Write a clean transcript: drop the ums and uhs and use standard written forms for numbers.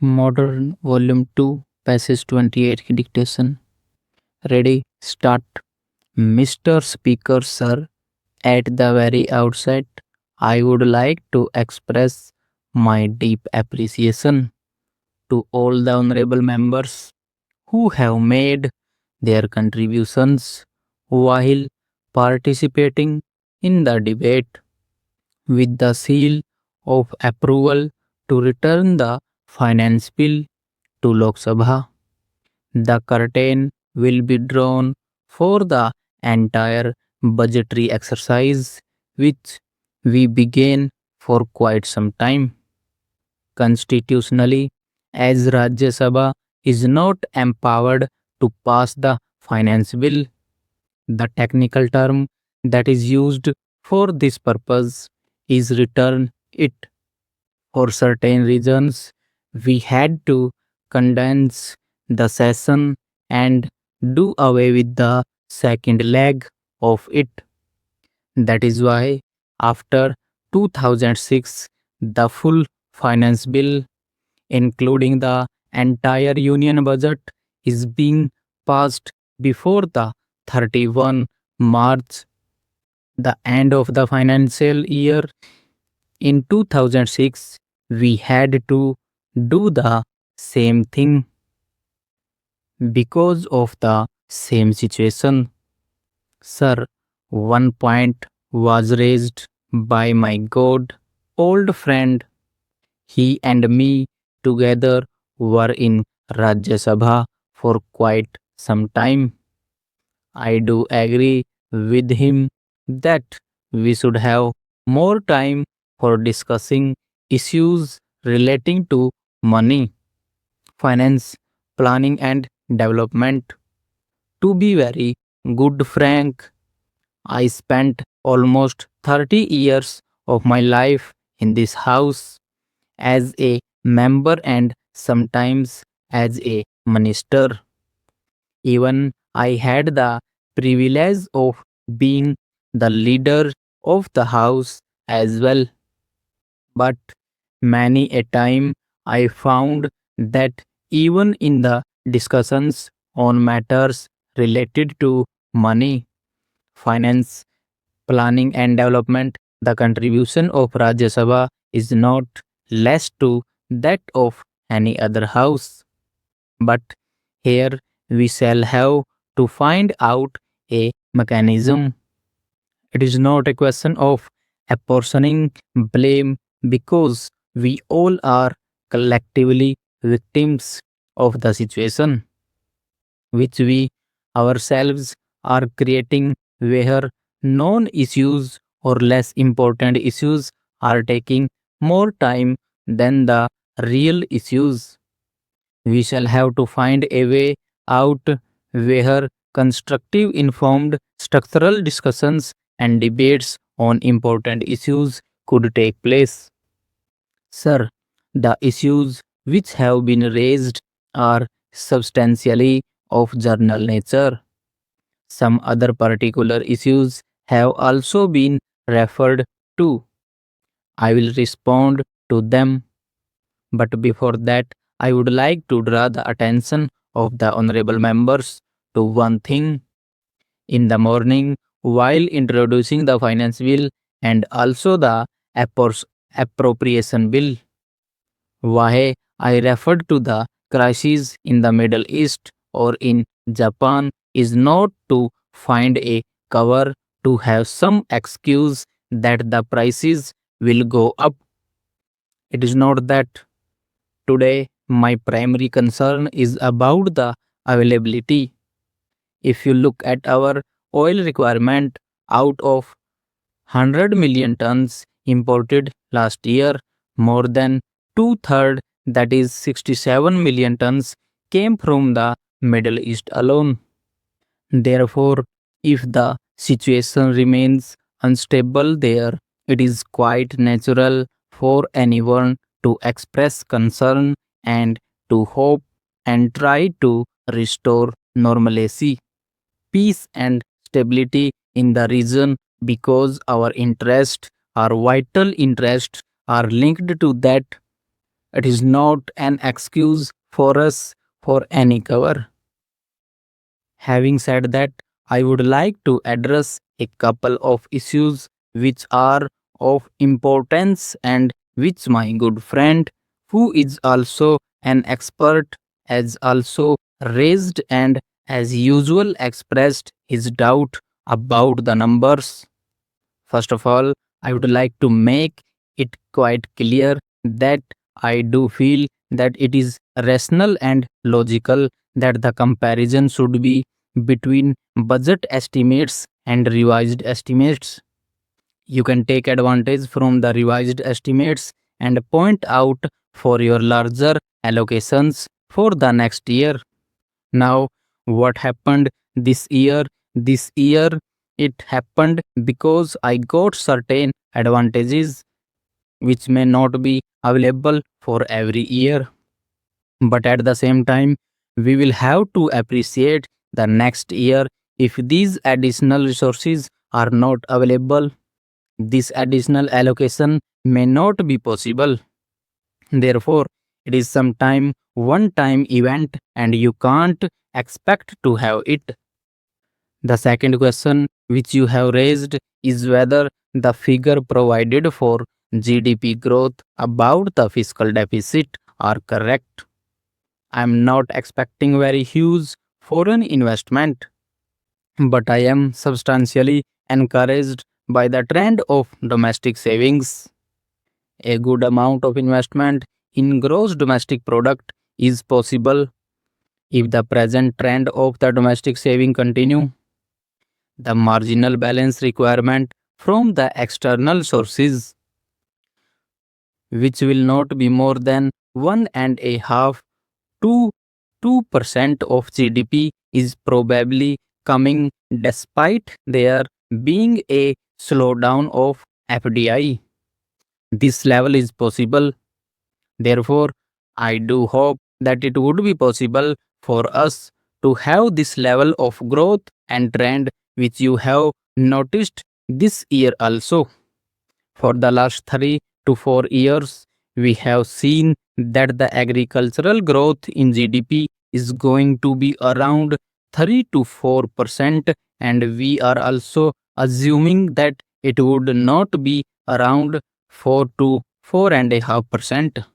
Modern Volume 2, Passage 28 की dictation. Ready, start. Mr. Speaker, sir, at the very outset, I would like to express my deep appreciation to all the honorable members who have made their contributions while participating in the debate with the seal of approval to return the finance bill to Lok Sabha. The curtain will be drawn for the entire budgetary exercise, which we began for quite some time. Constitutionally, as Rajya Sabha is not empowered to pass the finance bill, the technical term that is used for this purpose is return it. For certain reasons, we had to condense the session and do away with the second leg of it. That is why, after 2006, the full finance bill, including the entire union budget, is being passed before the 31 March, the end of the financial year. In 2006, we had to do the same thing because of the same situation. Sir, one point was raised by my good old friend. He and me together were in Rajya Sabha for quite some time. I do agree with him that we should have more time for discussing issues relating to money, finance, planning, and development. To be very good frank, I spent almost 30 years of my life in this house as a member and sometimes as a minister. Even I had the privilege of being the leader of the house as well. But many a time I found that even in the discussions on matters related to money, finance, planning, and development, the contribution of Rajya Sabha is not less to that of any other house. But here we shall have to find out a mechanism. It is not a question of apportioning blame because we all are collectively victims of the situation which we ourselves are creating, where non issues or less important issues are taking more time than the real issues. We shall have to find a way out where constructive, informed, structural discussions and debates on important issues could take place. Sir, the issues which have been raised are substantially of general nature. Some other particular issues have also been referred to. I will respond to them, but before that, I would like to draw the attention of the honorable members to one thing. In the morning, while introducing the finance bill and also the appropriation bill, why I referred to the crisis in the Middle East or in Japan is not to find a cover to have some excuse that the prices will go up. It is not that. Today, my primary concern is about the availability. If you look at our oil requirement, out of 100 million tons imported last year, more than two-thirds, that is 67 million tons, came from the Middle East alone. Therefore, if the situation remains unstable there, it is quite natural for anyone to express concern and to hope and try to restore normalcy, peace, and stability in the region, because our interests, our vital interests, are linked to that. It is not an excuse for us for any cover. Having said that, I would like to address a couple of issues which are of importance and which my good friend, who is also an expert, has also raised and as usual expressed his doubt about the numbers. First of all, I would like to make it quite clear that I do feel that it is rational and logical that the comparison should be between budget estimates and revised estimates. You can take advantage from the revised estimates and point out for your larger allocations for the next year. Now, what happened this year? This year, it happened because I got certain advantages which may not be available for every year. But at the same time, we will have to appreciate the next year if these additional resources are not available. This additional allocation may not be possible. Therefore, it is sometime one time event and you can't expect to have it. The second question which you have raised is whether the figure provided for GDP growth about the fiscal deficit are correct. I am not expecting very huge foreign investment, but I am substantially encouraged by the trend of domestic savings. A good amount of investment in gross domestic product is possible if the present trend of the domestic saving continue. The marginal balance requirement from the external sources, which will not be more than 1.5 to 2% of GDP, is probably coming despite there being a slowdown of FDI. This level is possible. Therefore, I do hope that it would be possible for us to have this level of growth and trend which you have noticed this year also. For the last 3 to 4 years, we have seen that the agricultural growth in GDP is going to be around 3 to 4%, and we are also assuming that it would not be around 4 to 4.5%.